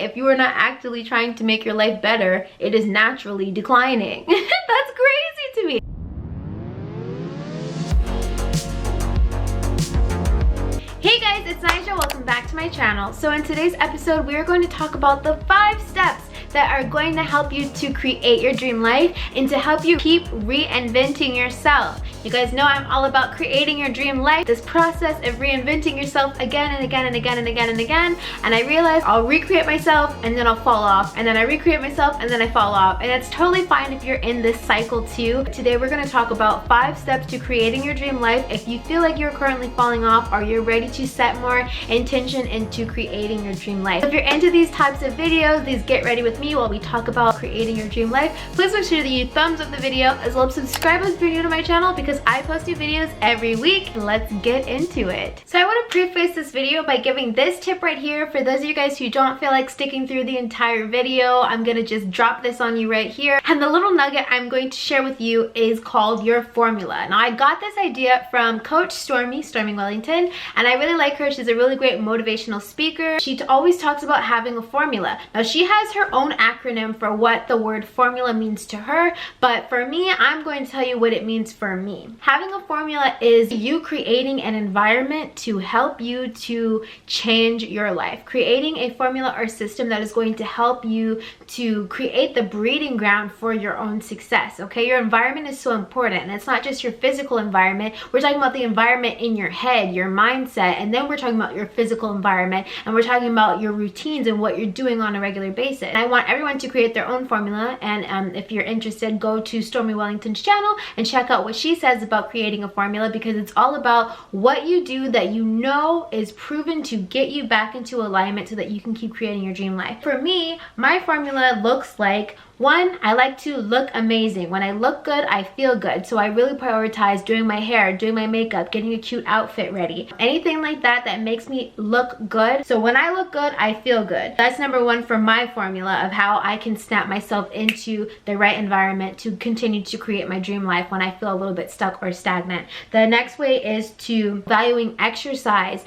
If you are not actively trying to make your life better, it is naturally declining. That's crazy to me. Hey guys, it's Nija. Welcome back to my channel. So in today's episode, we are going to talk about the 5 steps that are going to help you to create your dream life and to help you keep reinventing yourself. You guys know I'm all about creating your dream life, this process of reinventing yourself again and again and again and again and again. And I realized I'll recreate myself and then I'll fall off, and then I recreate myself and then I fall off. And it's totally fine if you're in this cycle too. Today we're going to talk about 5 steps to creating your dream life if you feel like you're currently falling off or you're ready to set more intention into creating your dream life. If you're into these types of videos, these get ready with me while we talk about creating your dream life, please make sure that you thumbs up the video as well as subscribe if you're new to my channel because I post new videos every week. Let's get into it. So I want to preface this video by giving this tip right here. For those of you guys who don't feel like sticking through the entire video, I'm gonna just drop this on you right here. And the little nugget I'm going to share with you is called your formula. Now I got this idea from Coach Stormy Wellington, and I really like her. She's a really great motivational speaker. She always talks about having a formula. Now she has her own acronym for what the word formula means to her, but for me, I'm going to tell you what it means for me. Having a formula is you creating an environment to help you to change your life. Creating a formula or system that is going to help you to create the breeding ground for your own success, okay? Your environment is so important, and it's not just your physical environment. We're talking about the environment in your head, your mindset, and then we're talking about your physical environment, and we're talking about your routines and what you're doing on a regular basis. And I want everyone to create their own formula, and if you're interested, go to Stormy Wellington's channel and check out what she says about creating a formula, because it's all about what you do that you know is proven to get you back into alignment so that you can keep creating your dream life. For me, my formula looks like: 1, I like to look amazing. When I look good, I feel good. So I really prioritize doing my hair, doing my makeup, getting a cute outfit ready. Anything like that that makes me look good. So when I look good, I feel good. That's number 1 for my formula of how I can snap myself into the right environment to continue to create my dream life when I feel a little bit stuck or stagnant. The next way is to valuing exercise,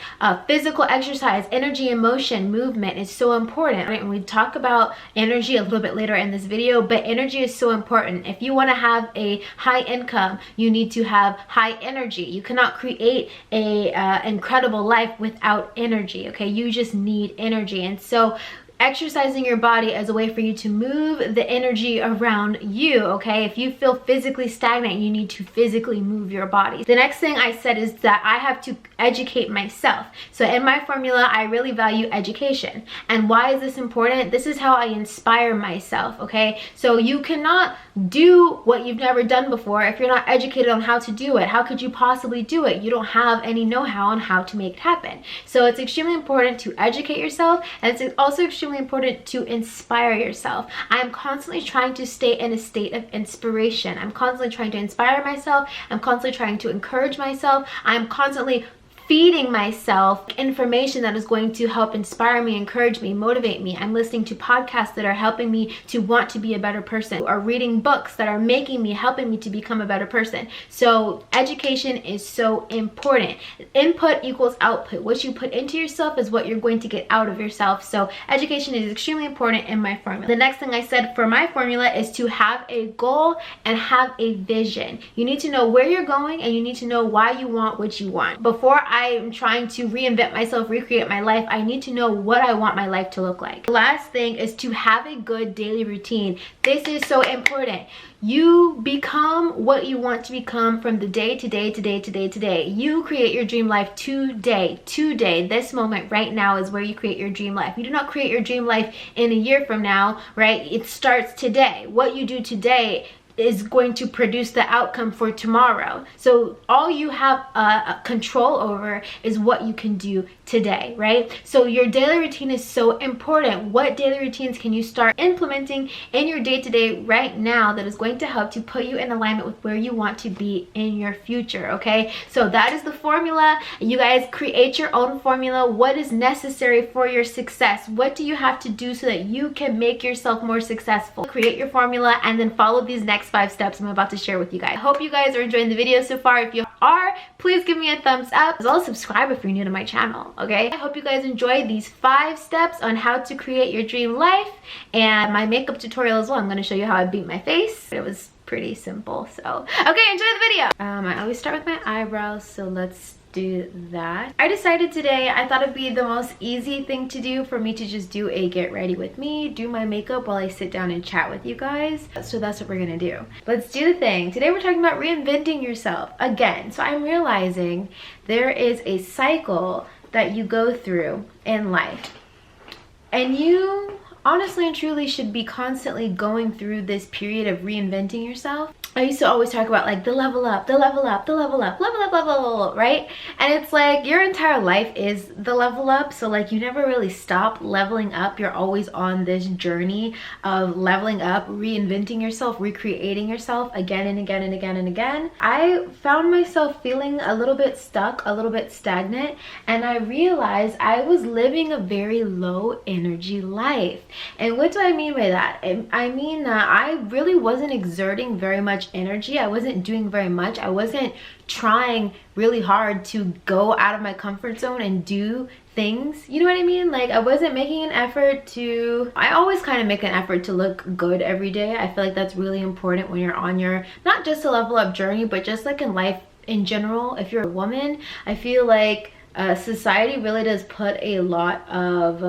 physical exercise, energy, emotion, movement is so important. Right? And we talk about energy a little bit later in this video, but energy is so important. If you want to have a high income, you need to have high energy. You cannot create a incredible life without energy, okay? You just need energy. And so exercising your body as a way for you to move the energy around you, okay? If you feel physically stagnant, you need to physically move your body. The next thing I said is that I have to educate myself. So in my formula, I really value education. And why is this important? This is how I inspire myself, okay? So you cannot do what you've never done before if you're not educated on how to do it. How could you possibly do it? You don't have any know-how on how to make it happen. So it's extremely important to educate yourself, and it's also extremely important to inspire yourself. I am constantly trying to stay in a state of inspiration. I'm constantly trying to inspire myself. I'm constantly trying to encourage myself. I'm constantly feeding myself information that is going to help inspire me, encourage me, motivate me. I'm listening to podcasts that are helping me to want to be a better person, or reading books that are making me, helping me to become a better person. So education is so important. Input equals output. What you put into yourself is what you're going to get out of yourself. So education is extremely important in my formula. The next thing I said for my formula is to have a goal and have a vision. You need to know where you're going, and you need to know why you want what you want. Before I'm trying to reinvent myself, recreate my life, I need to know what I want my life to look like. The last thing is to have a good daily routine. This is so important. You become what you want to become from the day to day to day to day to day. You create your dream life today. This moment right now is where you create your dream life. You do not create your dream life in a year from now, right? It starts today. What you do today is going to produce the outcome for tomorrow. So all you have control over is what you can do today, right? So your daily routine is so important. What daily routines can you start implementing in your day-to-day right now that is going to help to put you in alignment with where you want to be in your future, okay? So that is the formula. You guys create your own formula. What is necessary for your success? What do you have to do so that you can make yourself more successful? Create your formula and then follow these next 5 steps I'm about to share with you guys. I hope you guys are enjoying the video so far. If you are, please give me a thumbs up, as well as subscribe if you're new to my channel, okay? I hope you guys enjoyed these 5 steps on how to create your dream life, and my makeup tutorial as well. I'm gonna show you how I beat my face. It was pretty simple, so okay, enjoy the video. I always start with my eyebrows, so let's do that. I decided today I thought it'd be the most easy thing to do for me to just do a get ready with me, do my makeup while I sit down and chat with you guys. So that's what we're gonna do. Let's do the thing. Today we're talking about reinventing yourself again. So I'm realizing there is a cycle that you go through in life, and you honestly and truly should be constantly going through this period of reinventing yourself. I used to always talk about like the level up, the level up, the level up, level up, right? And it's like your entire life is the level up. So like you never really stop leveling up. You're always on this journey of leveling up, reinventing yourself, recreating yourself again and again and again and again. I found myself feeling a little bit stuck, a little bit stagnant, and I realized I was living a very low energy life. And what do I mean by that? I mean that I really wasn't exerting very much energy. I wasn't doing very much. I wasn't trying really hard to go out of my comfort zone and do things. You know what I mean? Like I wasn't making an effort to, I always kind of make an effort to look good every day. I feel like that's really important when you're on your, not just a level up journey, but just like in life in general. If you're a woman, I feel like society really does put a lot of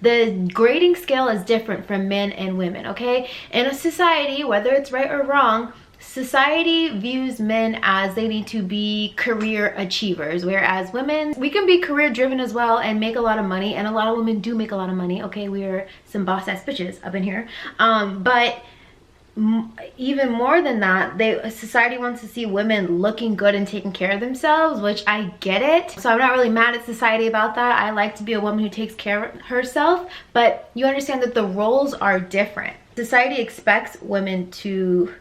the grading scale is different from men and women, okay? In a society, whether it's right or wrong, society views men as they need to be career achievers, whereas women, we can be career driven as well and make a lot of money, and a lot of women do make a lot of money, okay? We are some boss ass bitches up in here, but even more than that, society wants to see women looking good and taking care of themselves, which I get it. So I'm not really mad at society about that. I like to be a woman who takes care of herself, but you understand that the roles are different. Society expects women to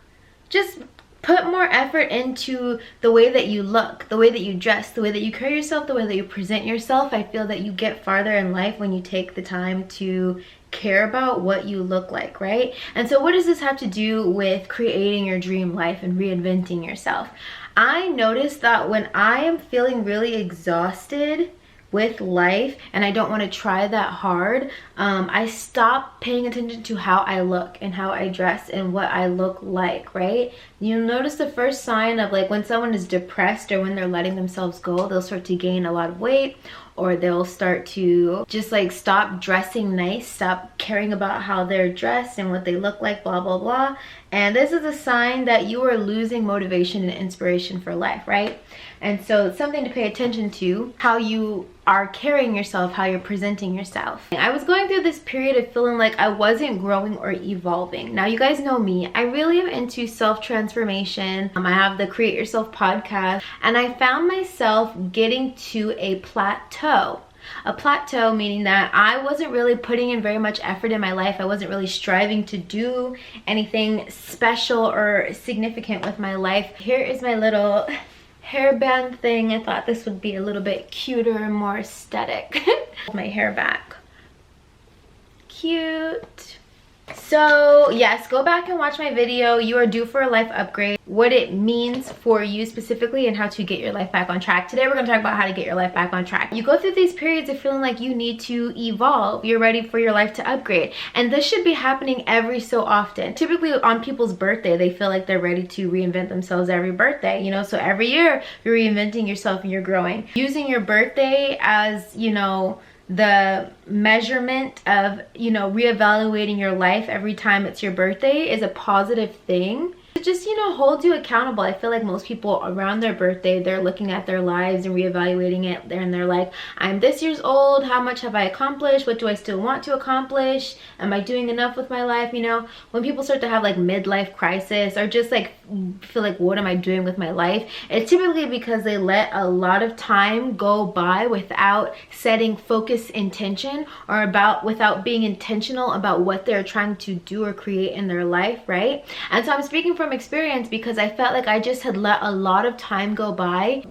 just put more effort into the way that you look, the way that you dress, the way that you carry yourself, the way that you present yourself. I feel that you get farther in life when you take the time to care about what you look like, right? And so what does this have to do with creating your dream life and reinventing yourself? I noticed that when I am feeling really exhausted with life and I don't want to try that hard, I stop paying attention to how I look and how I dress and what I look like, right? You'll notice the first sign of like when someone is depressed or when they're letting themselves go, they'll start to gain a lot of weight, or they'll start to just like stop dressing nice, stop caring about how they're dressed and what they look like, blah, blah, blah. And this is a sign that you are losing motivation and inspiration for life, right? And so it's something to pay attention to, how you are carrying yourself, how you're presenting yourself. I was going through this period of feeling like I wasn't growing or evolving. Now you guys know me, I really am into self-transformation. I have the Create Yourself podcast, and I found myself getting to a plateau. A plateau meaning that I wasn't really putting in very much effort in my life. I wasn't really striving to do anything special or significant with my life. Here is my little hairband thing. I thought this would be a little bit cuter and more aesthetic. My hair back. Cute. So yes, go back and watch my video, You Are Due for a Life Upgrade, what it means for you specifically and how to get your life back on track. Today we're going to talk about how to get your life back on track. You go through these periods of feeling like you need to evolve, you're ready for your life to upgrade, and this should be happening every so often. Typically on people's birthday, they feel like they're ready to reinvent themselves every birthday, you know, so every year you're reinventing yourself and you're growing. Using your birthday as, you know, the measurement of, you know, reevaluating your life every time it's your birthday is a positive thing. It just, you know, holds you accountable. I feel like most people around their birthday, they're looking at their lives and reevaluating it, and they're like, I'm this year's old, how much have I accomplished, what do I still want to accomplish, am I doing enough with my life? You know, when people start to have like midlife crisis or just like feel like, what am I doing with my life, it's typically because they let a lot of time go by without setting focus intention, or without being intentional about what they're trying to do or create in their life, right? And so I'm speaking from experience because I felt like I just had let a lot of time go by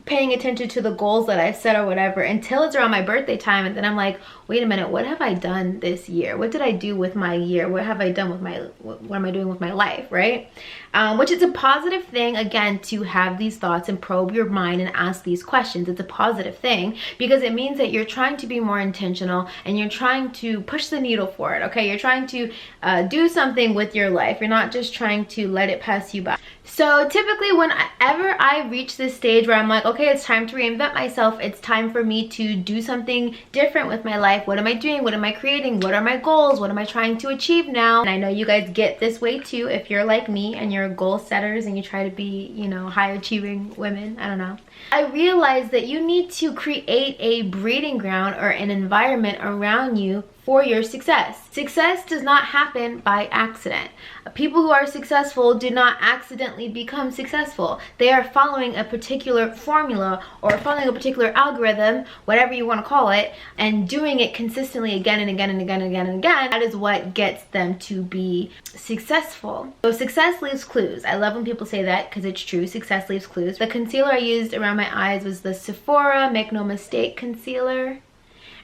paying attention to the goals that I set or whatever until it's around my birthday time, and then I'm like, wait a minute, what have I done this year? What did I do with my year? What have I done with my, what am I doing with my life, right? Which is a positive thing, again, to have these thoughts and probe your mind and ask these questions. It's a positive thing because it means that you're trying to be more intentional and you're trying to push the needle forward, okay? You're trying to do something with your life. You're not just trying to let it pass you by. So typically whenever I reach this stage where I'm like, okay, it's time to reinvent myself, it's time for me to do something different with my life. What am I doing? What am I creating? What are my goals? What am I trying to achieve now? And I know you guys get this way too if you're like me and you're goal setters and you try to be, you know, high achieving women. I don't know. I realized that you need to create a breeding ground or an environment around you for your success. Success does not happen by accident. People who are successful do not accidentally become successful. They are following a particular formula or following a particular algorithm, whatever you want to call it, and doing it consistently again and again and again and again and again. That is what gets them to be successful. So success leaves clues. I love when people say that because it's true. Success leaves clues. The concealer I used around my eyes was the Sephora Make No Mistake concealer.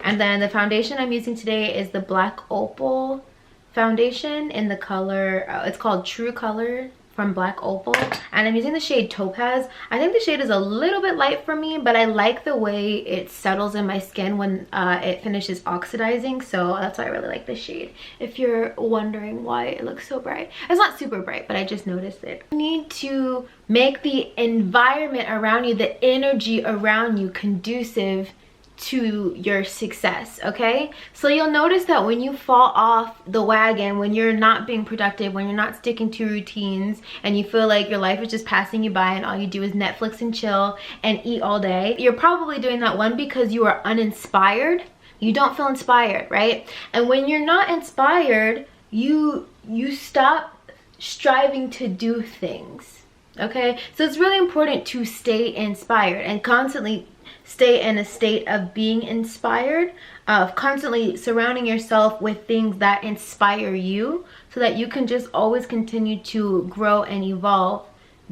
And then the foundation I'm using today is the Black Opal foundation in the color, it's called True Color from Black Opal. And I'm using the shade Topaz. I think the shade is a little bit light for me, but I like the way it settles in my skin when it finishes oxidizing. So that's why I really like this shade. If you're wondering why it looks so bright. It's not super bright, but I just noticed it. You need to make the environment around you, the energy around you conducive to your success, okay? So you'll notice that when you fall off the wagon, when you're not being productive, when you're not sticking to routines, and you feel like your life is just passing you by and all you do is Netflix and chill and eat all day, you're probably doing that, one, because you are uninspired. You don't feel inspired, right? And when you're not inspired, you stop striving to do things, okay? So it's really important to stay inspired and constantly stay in a state of being inspired, of constantly surrounding yourself with things that inspire you so that you can just always continue to grow and evolve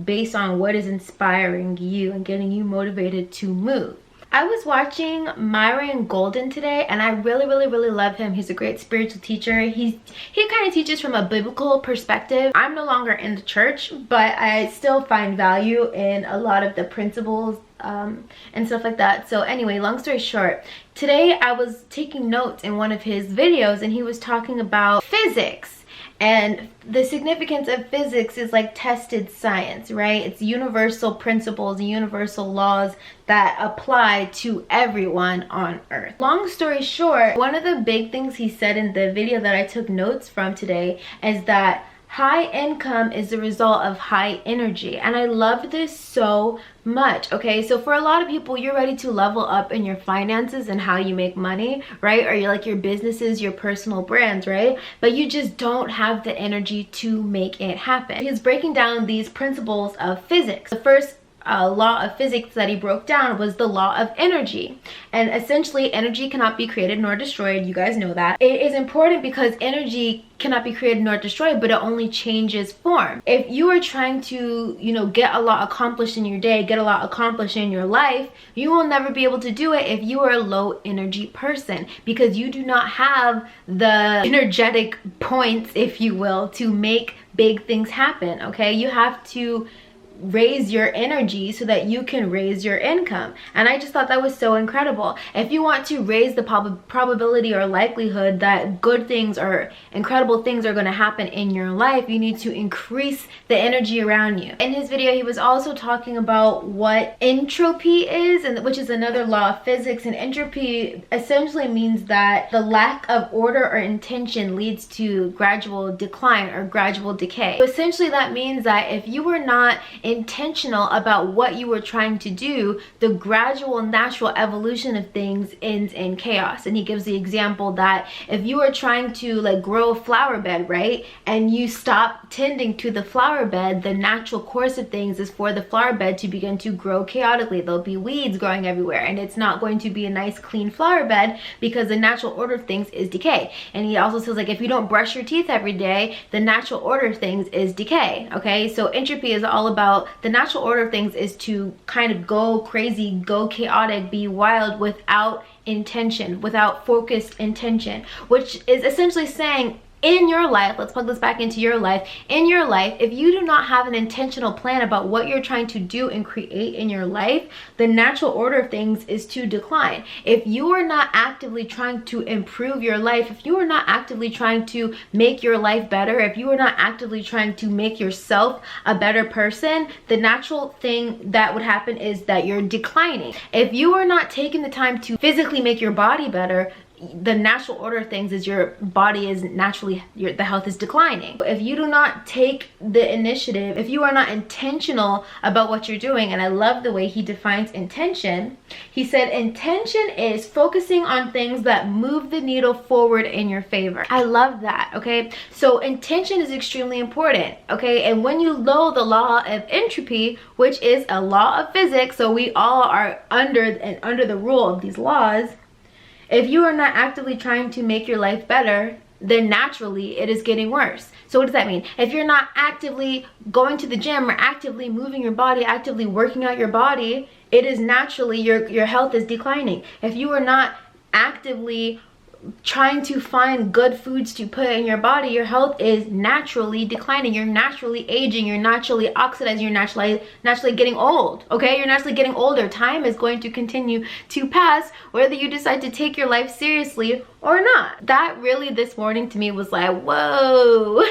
based on what is inspiring you and getting you motivated to move. I was watching Myron Golden today and I really love him. He's a great spiritual teacher. He kind of teaches from a biblical perspective. I'm no longer in the church, but I still find value in a lot of the principles and stuff like that. So anyway, long story short, today I was taking notes in one of his videos and he was talking about physics. And the significance of physics is like tested science, right? It's universal principles and universal laws that apply to everyone on Earth. Long story short, one of the big things he said in the video that I took notes from today is that high income is the result of high energy. And I love this so much, okay? So for a lot of people, you're ready to level up in your finances and how you make money, right? Or you're like your businesses, your personal brands, right? But you just don't have the energy to make it happen. He's breaking down these principles of physics. The first law of physics that he broke down was the law of energy, and essentially energy cannot be created nor destroyed. You guys know that. It is important because energy cannot be created nor destroyed, but it only changes form. If you are trying to, you know, get a lot accomplished in your day, get a lot accomplished in your life, you will never be able to do it if you are a low energy person, because you do not have the energetic points, if you will, to make big things happen, okay? You have to raise your energy so that you can raise your income. And I just thought that was so incredible. If you want to raise the probability or likelihood that good things or incredible things are going to happen in your life, you need to increase the energy around you. In his video, he was also talking about what entropy is, and which is another law of physics. And entropy essentially means that the lack of order or intention leads to gradual decline or gradual decay. So essentially that means that if you were not intentional about what you were trying to do, the gradual natural evolution of things ends in chaos. And he gives the example that if you are trying to like grow a flower bed, right, and you stop tending to the flower bed, the natural course of things is for the flower bed to begin to grow chaotically. There'll be weeds growing everywhere, and it's not going to be a nice clean flower bed because the natural order of things is decay. And he also says, like, if you don't brush your teeth every day, the natural order of things is decay. Okay, so entropy is all about the natural order of things is to kind of go crazy, go chaotic, be wild without intention, without focused intention, which is essentially saying, in your life, let's plug this back into your life. In your life, if you do not have an intentional plan about what you're trying to do and create in your life, the natural order of things is to decline. If you are not actively trying to improve your life, if you are not actively trying to make your life better, if you are not actively trying to make yourself a better person, the natural thing that would happen is that you're declining. If you are not taking the time to physically make your body better, the natural order of things is your body is naturally, the health is declining. If you do not take the initiative, if you are not intentional about what you're doing, and I love the way he defines intention. He said intention is focusing on things that move the needle forward in your favor. I love that, okay? So intention is extremely important, okay? And when you know the law of entropy, which is a law of physics, so we all are under the rule of these laws. If you are not actively trying to make your life better, then naturally it is getting worse. So what does that mean? If you're not actively going to the gym or actively moving your body, actively working out your body, it is naturally your health is declining. If you are not actively trying to find good foods to put in your body, your health is naturally declining. You're naturally aging, you're naturally oxidizing, you're naturally getting old, okay? You're naturally getting older. Time is going to continue to pass whether you decide to take your life seriously or not. That really this morning to me was like, whoa.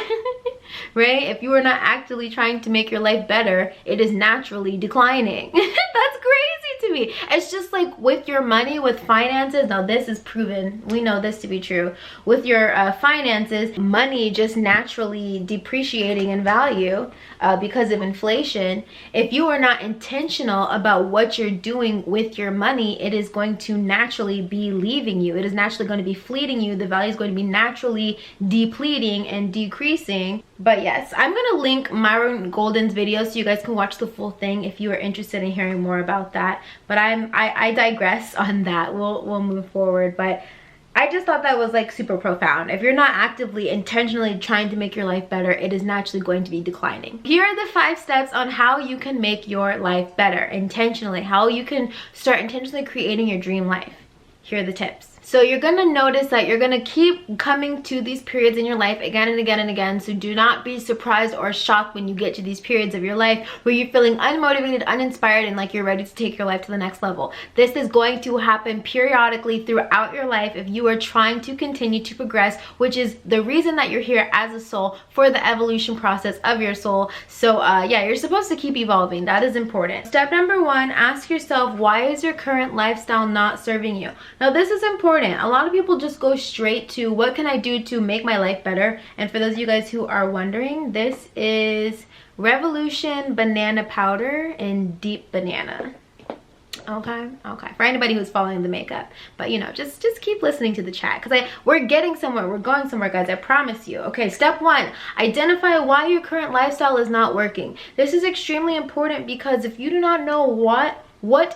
Right? If you are not actively trying to make your life better, it is naturally declining. That's crazy to me. It's just like with your money, with finances. Now this is proven. We know this to be true. With your finances, money just naturally depreciating in value because of inflation. If you are not intentional about what you're doing with your money, it is going to naturally be leaving you. It is naturally going to be fleeting you. The value is going to be naturally depleting and decreasing. But yes, I'm going to link Myron Golden's video so you guys can watch the full thing if you are interested in hearing more about that. But I digress on that. We'll move forward. But I just thought that was like super profound. If you're not actively, intentionally trying to make your life better, it is naturally going to be declining. Here are the 5 steps on how you can make your life better intentionally, how you can start intentionally creating your dream life. Here are the tips. So you're going to notice that you're going to keep coming to these periods in your life again and again and again. So do not be surprised or shocked when you get to these periods of your life where you're feeling unmotivated, uninspired, and like you're ready to take your life to the next level. This is going to happen periodically throughout your life if you are trying to continue to progress, which is the reason that you're here as a soul, for the evolution process of your soul. So yeah, you're supposed to keep evolving. That is important. Step number 1, ask yourself, why is your current lifestyle not serving you? Now this is important. A lot of people just go straight to what can I do to make my life better? And for those of you guys who are wondering, this is Revolution banana powder in deep banana. Okay, for anybody who's following the makeup. But you know, just keep listening to the chat, because we're getting somewhere, we're going somewhere, guys, I promise you. Okay, step 1, identify why your current lifestyle is not working. This is extremely important because if you do not know what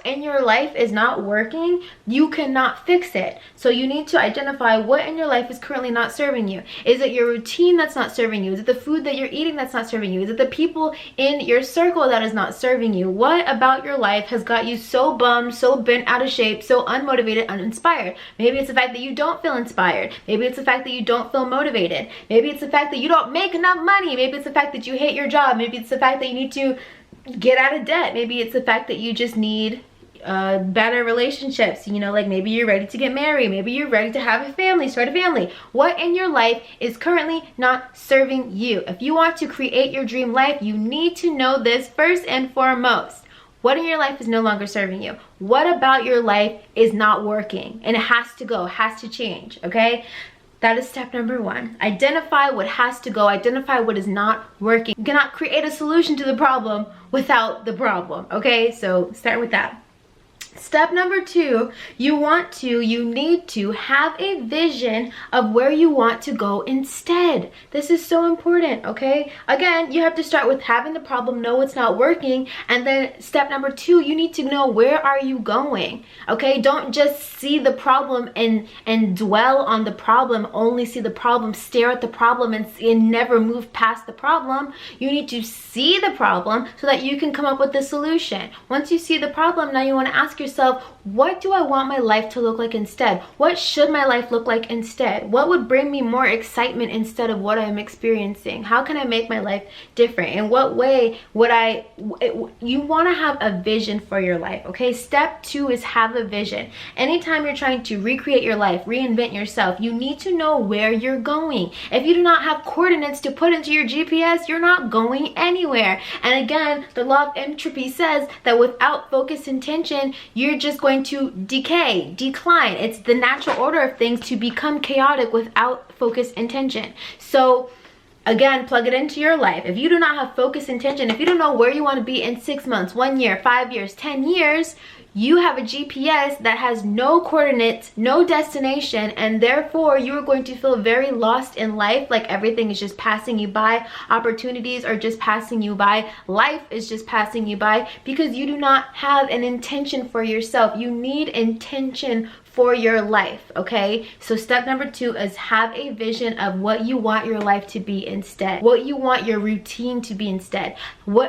in your life is not working, you cannot fix it. So you need to identify what in your life is currently not serving you. Is it your routine that's not serving you? Is it the food that you're eating that's not serving you? Is it the people in your circle that is not serving you? What about your life has got you so bummed, so bent out of shape, so unmotivated, uninspired? Maybe it's the fact that you don't feel inspired. Maybe it's the fact that you don't feel motivated. Maybe it's the fact that you don't make enough money. Maybe it's the fact that you hate your job. Maybe it's the fact that you need to get out of debt. Maybe it's the fact that you just need better relationships. You know, like maybe you're ready to get married. Maybe you're ready to have a family, start a family. What in your life is currently not serving you? If you want to create your dream life, you need to know this first and foremost. What in your life is no longer serving you? What about your life is not working? And it has to go, has to change, okay? That is step number 1. Identify what has to go. Identify what is not working. You cannot create a solution to the problem without the problem, okay? So start with that. Step number 2, you need to have a vision of where you want to go instead. This is so important, okay? Again, you have to start with having the problem, know it's not working, and then step number 2, you need to know where are you going, okay? Don't just see the problem and dwell on the problem, only see the problem, stare at the problem and never move past the problem. You need to see the problem so that you can come up with the solution. Once you see the problem, now you want to ask yourself, what do I want my life to look like instead? What should my life look like instead? What would bring me more excitement instead of what I'm experiencing? How can I make my life different? In what way would you want to have a vision for your life, okay? Step 2 is have a vision. Anytime you're trying to recreate your life, reinvent yourself, you need to know where you're going. If you do not have coordinates to put into your GPS, you're not going anywhere. And again, the law of entropy says that without focused intention, you're just going to decline. It's the natural order of things to become chaotic without focused intention. So again, plug it into your life. If you do not have focused intention, if you don't know where you want to be in 6 months, 1 year, 5 years, 10 years, you have a GPS that has no coordinates, no destination, and therefore you are going to feel very lost in life, like everything is just passing you by, opportunities are just passing you by, life is just passing you by, because you do not have an intention for yourself. You need intention for your life, okay? So step number 2 is have a vision of what you want your life to be instead, what you want your routine to be instead,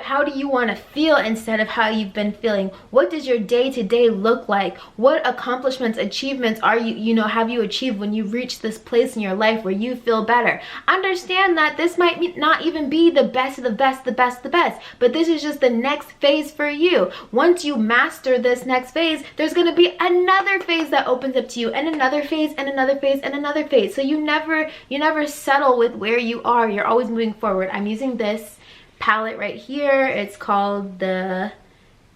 how do you want to feel instead of how you've been feeling, what does your day-to-day look like, what accomplishments, achievements are have you achieved when you reach this place in your life where you feel better. Understand that this might not even be the best of the best, but this is just the next phase for you. Once you master this next phase, there's going to be another phase that opens up to you, and another phase, and another phase, and another phase. So you never settle with where you are. You're always moving forward. I'm using this palette right here. It's called the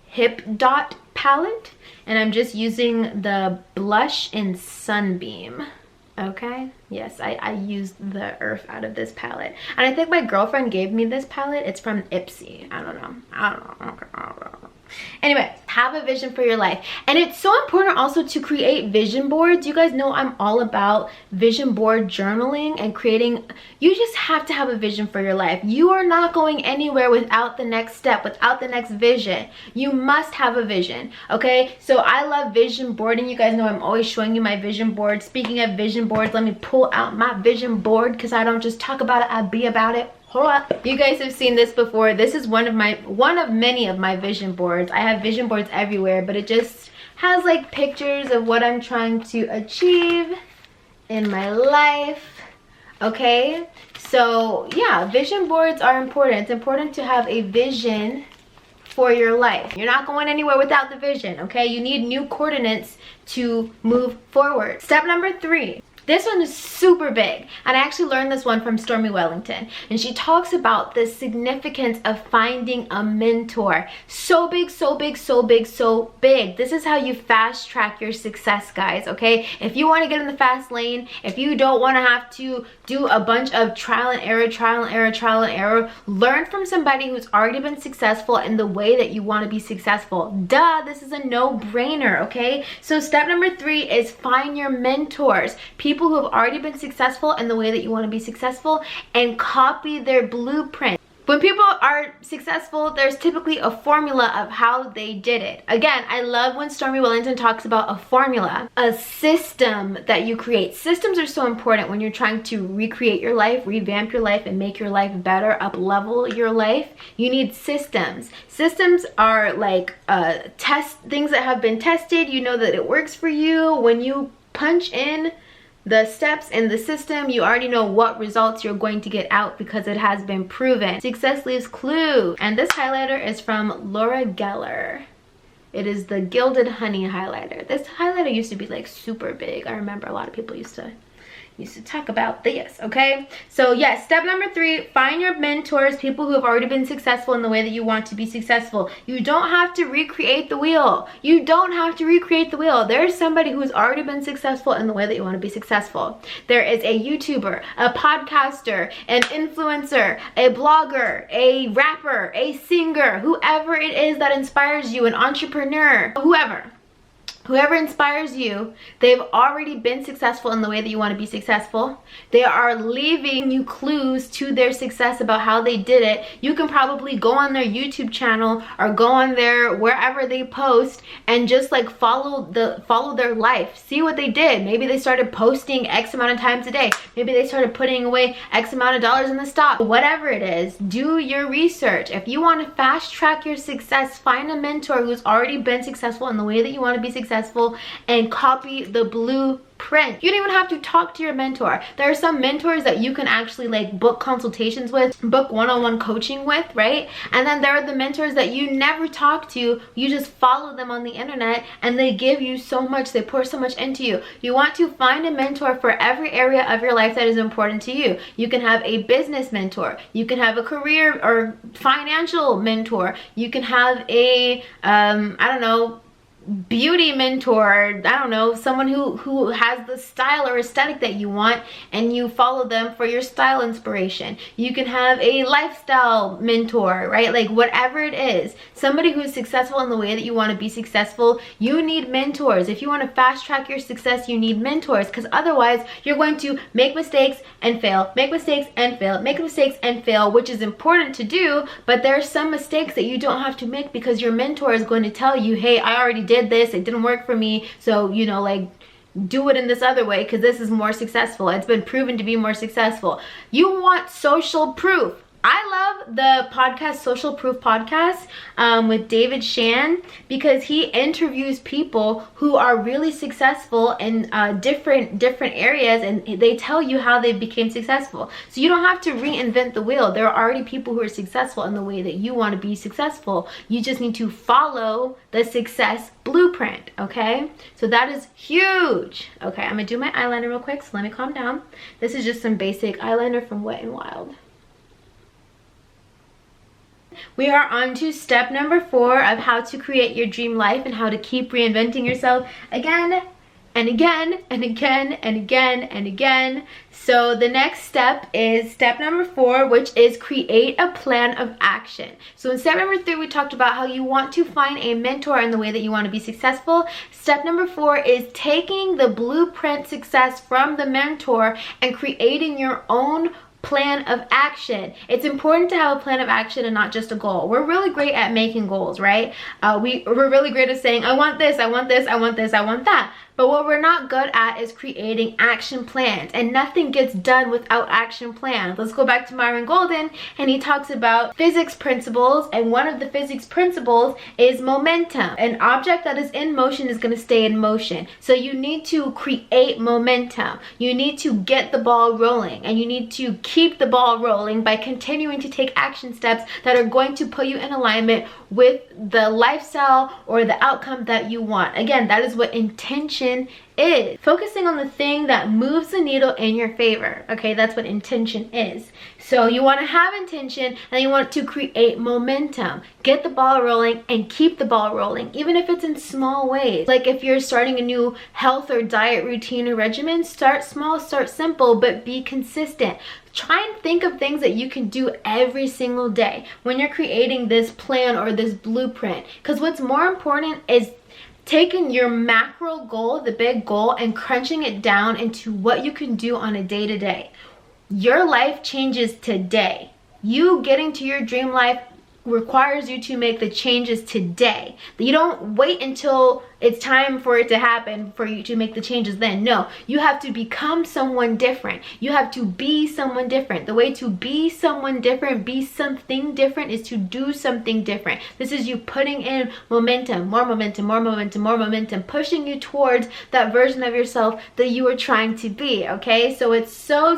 Hip Dot palette, and I'm just using the blush in Sunbeam. Okay, yes, I used the earth out of this palette, and I think my girlfriend gave me this palette. It's from Ipsy. I don't know. Anyway, have a vision for your life. And it's so important also to create vision boards. You guys know I'm all about vision board journaling and creating. You just have to have a vision for your life. You are not going anywhere without the next step, without the next vision. You must have a vision, okay? So I love vision boarding. You guys know I'm always showing you my vision board. Speaking of vision boards, let me pull out my vision board, because I don't just talk about it, I be about it. Hold up. You guys have seen this before. This is one of many of my vision boards. I have vision boards everywhere, but it just has like pictures of what I'm trying to achieve in my life. Okay, so yeah, vision boards are important. It's important to have a vision for your life. You're not going anywhere without the vision, okay? You need new coordinates to move forward. Step number 3. This one is super big, and I actually learned this one from Stormy Wellington, and she talks about the significance of finding a mentor. So big, so big, so big, so big. This is how you fast track your success, guys, okay? If you want to get in the fast lane, if you don't want to have to do a bunch of trial and error, learn from somebody who's already been successful in the way that you want to be successful. Duh, this is a no-brainer, okay? So step number 3 is find your mentors. People who have already been successful in the way that you want to be successful, and copy their blueprint. When people are successful, there's typically a formula of how they did it. Again, I love when Stormy Wellington talks about a formula, a system that you create. Systems are so important when you're trying to recreate your life, revamp your life, and make your life better, up-level your life. You need systems. Systems are like things that have been tested. You know that it works for you. When you punch in the steps in the system, you already know what results you're going to get out because it has been proven. Success leaves clues. And this highlighter is from Laura Geller. It is the Gilded Honey highlighter. This highlighter used to be like super big. I remember a lot of people used to We used to talk about this, okay? So yes, step number 3, find your mentors, people who have already been successful in the way that you want to be successful. You don't have to recreate the wheel. You don't have to recreate the wheel. There's somebody who's already been successful in the way that you want to be successful. There is a YouTuber, a podcaster, an influencer, a blogger, a rapper, a singer, whoever it is that inspires you, an entrepreneur, whoever inspires you, they've already been successful in the way that you want to be successful. They are leaving you clues to their success about how they did it. You can probably go on their YouTube channel or go on their wherever they post and just like follow their life. See what they did. Maybe they started posting X amount of times a day. Maybe they started putting away X amount of dollars in the stock. Whatever it is, do your research. If you want to fast track your success, find a mentor who's already been successful in the way that you want to be successful and copy the blueprint. You don't even have to talk to your mentor. There are some mentors that you can actually like book consultations with, book one-on-one coaching with, right? And then there are the mentors that you never talk to. You just follow them on the internet and they give you so much, they pour so much into you. You want to find a mentor for every area of your life that is important to you. You can have a business mentor. You can have a career or financial mentor. You can have a, I don't know, beauty mentor, I don't know, someone who has the style or aesthetic that you want and you follow them for your style inspiration. You can have a lifestyle mentor, right? Like whatever it is, somebody who's successful in the way that you want to be successful. You need mentors. If you want to fast track your success, you need mentors, because otherwise you're going to make mistakes and fail, make mistakes and fail, make mistakes and fail, which is important to do, but there are some mistakes that you don't have to make because your mentor is going to tell you, hey, I already did this, it didn't work for me, so you know, like, do it in this other way because this is more successful. It's been proven to be more successful. You want social proof. I love the podcast Social Proof Podcast with David Shan, because he interviews people who are really successful in different areas, and they tell you how they became successful. So you don't have to reinvent the wheel. There are already people who are successful in the way that you want to be successful. You just need to follow the success blueprint, okay? So that is huge. Okay, I'm gonna do my eyeliner real quick, so let me calm down. This is just some basic eyeliner from Wet n Wild. We are on to step number 4 of how to create your dream life and how to keep reinventing yourself again and again and again and again and again. So the next step is step number 4, which is create a plan of action. So in step number 3, we talked about how you want to find a mentor in the way that you want to be successful. Step number 4 is taking the blueprint success from the mentor and creating your own plan of action. It's important to have a plan of action and not just a goal. We're really great at making goals, right? We're really great at saying, I want this, I want this, I want this, I want that. But what we're not good at is creating action plans, and nothing gets done without action plans. Let's go back to Myron Golden, and he talks about physics principles, and one of the physics principles is momentum. An object that is in motion is going to stay in motion. So you need to create momentum. You need to get the ball rolling, and you need to keep the ball rolling by continuing to take action steps that are going to put you in alignment with the lifestyle or the outcome that you want. Again, that is what intention is. Focusing on the thing that moves the needle in your favor. Okay, that's what intention is. So you want to have intention and you want to create momentum. Get the ball rolling and keep the ball rolling, even if it's in small ways. Like if you're starting a new health or diet routine or regimen, start small, start simple, but be consistent. Try and think of things that you can do every single day when you're creating this plan or this blueprint. Because what's more important is taking your macro goal, the big goal, and crunching it down into what you can do on a day-to-day. Your life changes today. You getting to your dream life requires you to make the changes today. You don't wait until it's time for it to happen for you to make the changes then. No, you have to become someone different. You have to be someone different. The way to be someone different, be something different, is to do something different. This is you putting in momentum, more momentum, more momentum, more momentum, pushing you towards that version of yourself that you are trying to be, okay? So it's so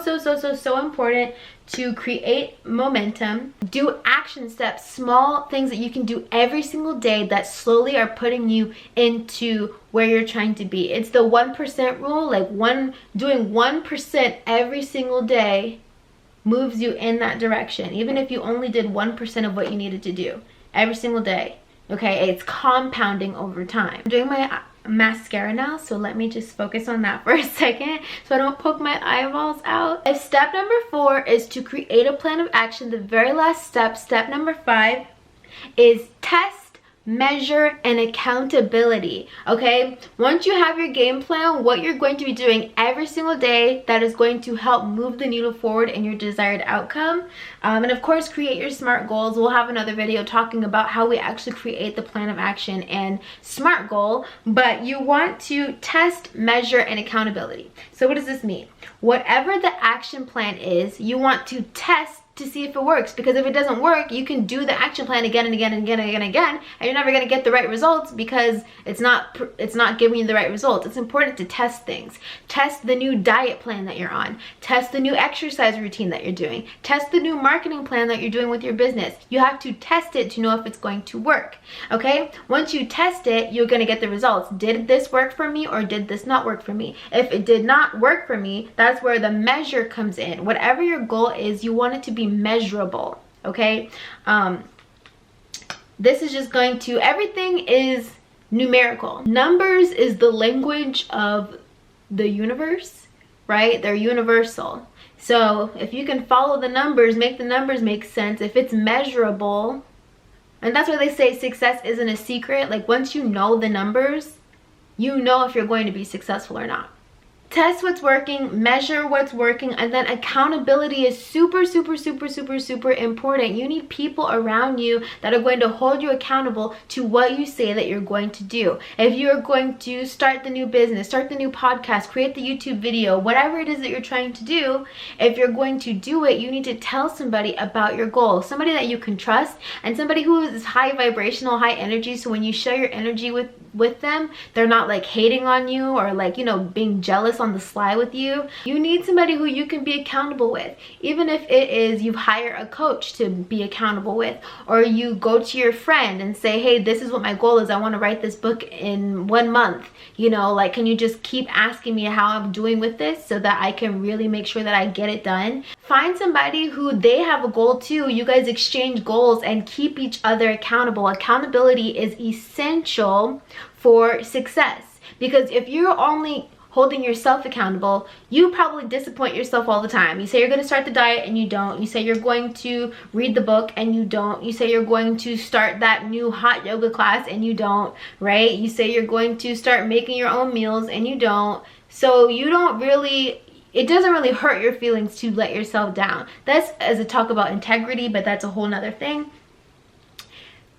important to create momentum. Do action steps, small things that you can do every single day that slowly are putting you into where you're trying to be. It's the 1% rule, like doing 1% every single day moves you in that direction. Even if you only did 1% of what you needed to do every single day, okay? It's compounding over time. I'm doing my mascara now, so let me just focus on that for a second so I don't poke my eyeballs out. If step number 4 is to create a plan of action, the very last step, step number 5, is test, measure, and accountability. Okay, once you have your game plan, what you're going to be doing every single day that is going to help move the needle forward in your desired outcome, and of course create your SMART goals. We'll have another video talking about how we actually create the plan of action and SMART goal, but you want to test, measure, and accountability. So what does this mean? Whatever the action plan is, you want to test to see if it works, because if it doesn't work, you can do the action plan again and again and again and again and again, and you're never going to get the right results because it's not giving you the right results. It's important to test things. Test the new diet plan that you're on. Test the new exercise routine that you're doing. Test the new marketing plan that you're doing with your business. You have to test it to know if it's going to work. Okay, once you test it, you're going to get the results. Did this work for me, or did this not work for me? If it did not work for me, that's where the measure comes in. Whatever your goal is, you want it to be measurable. Okay, this is just going to, everything is numerical. Numbers is the language of the universe, right? They're universal. So if you can follow the numbers, make the numbers make sense, if it's measurable, and that's why they say success isn't a secret. Like, once you know the numbers, you know if you're going to be successful or not. Test what's working, measure what's working, and then accountability is super, super, super, super, super important. You need people around you that are going to hold you accountable to what you say that you're going to do. If you're going to start the new business, start the new podcast, create the YouTube video, whatever it is that you're trying to do, if you're going to do it, you need to tell somebody about your goal. Somebody that you can trust, and somebody who is high vibrational, high energy, so when you share your energy with them, they're not like hating on you or like, you know, being jealous on the sly with you. You need somebody who you can be accountable with, even if it is you hire a coach to be accountable with, or you go to your friend and say, hey, this is what my goal is, I want to write this book in 1 month, you know, like, can you just keep asking me how I'm doing with this so that I can really make sure that I get it done? Find somebody who they have a goal too. You guys exchange goals and keep each other accountable. Accountability is essential for success, because if you're only holding yourself accountable, you probably disappoint yourself all the time. You say you're going to start the diet and you don't. You say you're going to read the book and you don't. You say you're going to start that new hot yoga class and you don't, right? You say you're going to start making your own meals and you don't. So you don't really, it doesn't really hurt your feelings to let yourself down. That's as a talk about integrity, but that's a whole nother thing.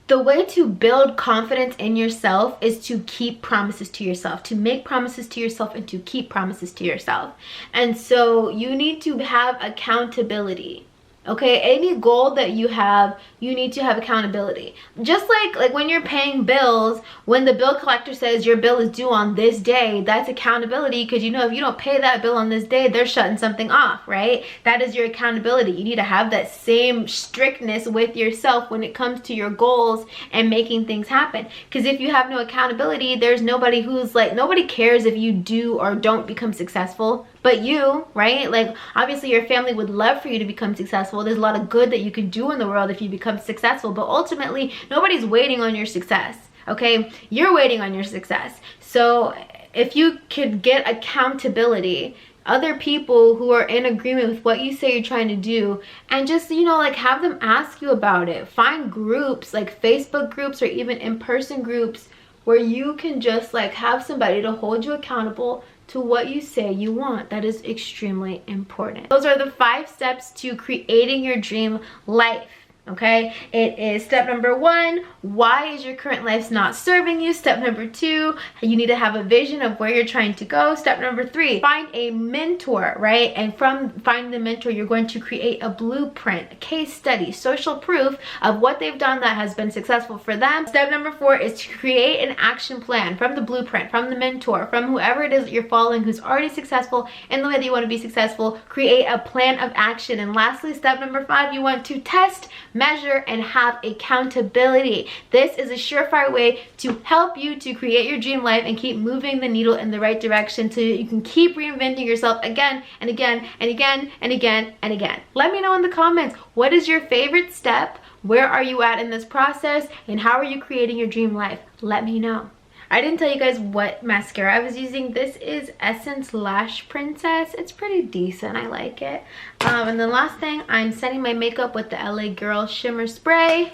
The way to build confidence in yourself is to keep promises to yourself, to make promises to yourself and to keep promises to yourself. And so you need to have accountability. Okay, any goal that you have, you need to have accountability. Just like when you're paying bills, when the bill collector says your bill is due on this day, that's accountability, because you know if you don't pay that bill on this day, they're shutting something off, right? That is your accountability. You need to have that same strictness with yourself when it comes to your goals and making things happen. Because if you have no accountability, there's nobody who's like, nobody cares if you do or don't become successful. But you, right? Like, obviously your family would love for you to become successful. There's a lot of good that you could do in the world if you become successful, but ultimately nobody's waiting on your success, okay? You're waiting on your success. So if you could get accountability, other people who are in agreement with what you say you're trying to do, and just, you know, like, have them ask you about it. Find groups like Facebook groups or even in-person groups where you can just like have somebody to hold you accountable to what you say you want. That is extremely important. Those are the 5 steps to creating your dream life. Okay, it is step number 1, why is your current life not serving you? Step number 2, you need to have a vision of where you're trying to go. Step number 3, find a mentor, right? And from finding the mentor, you're going to create a blueprint, a case study, social proof of what they've done that has been successful for them. Step number 4 is to create an action plan from the blueprint, from the mentor, from whoever it is that you're following who's already successful in the way that you want to be successful. Create a plan of action. And lastly, step number 5, you want to test, measure, and have accountability. This is a surefire way to help you to create your dream life and keep moving the needle in the right direction so you can keep reinventing yourself again and again and again and again and again. Let me know in the comments, what is your favorite step? Where are you at in this process? And how are you creating your dream life? Let me know. I didn't tell you guys what mascara I was using. This is Essence Lash Princess. It's pretty decent. I like it. And the last thing, I'm setting my makeup with the LA Girl Shimmer Spray.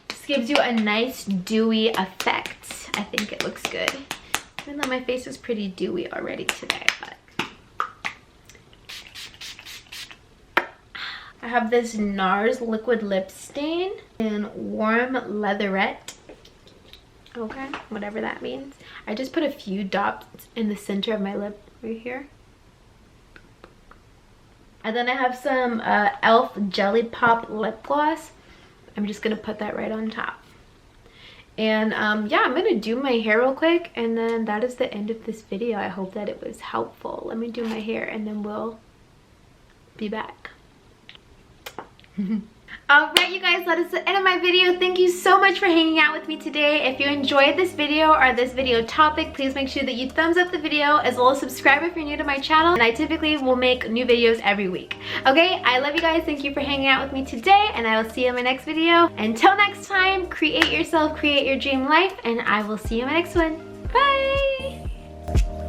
This gives you a nice dewy effect. I think it looks good. Even though my face is pretty dewy already today. But I have this NARS liquid lip stain in Warm Leatherette. Okay, whatever that means. I just put a few dots in the center of my lip right here. And then I have some e.l.f. Jelly Pop lip gloss. I'm just gonna put that right on top. And yeah, I'm gonna do my hair real quick, and then that is the end of this video. I hope that it was helpful. Let me do my hair and then we'll be back. Alright, you guys, that is the end of my video. Thank you so much for hanging out with me today. If you enjoyed this video or this video topic, please make sure that you thumbs up the video, as well as subscribe if you're new to my channel. And I typically will make new videos every week. Okay, I love you guys. Thank you for hanging out with me today, and I will see you in my next video. Until next time, create yourself, create your dream life, and I will see you in my next one. Bye!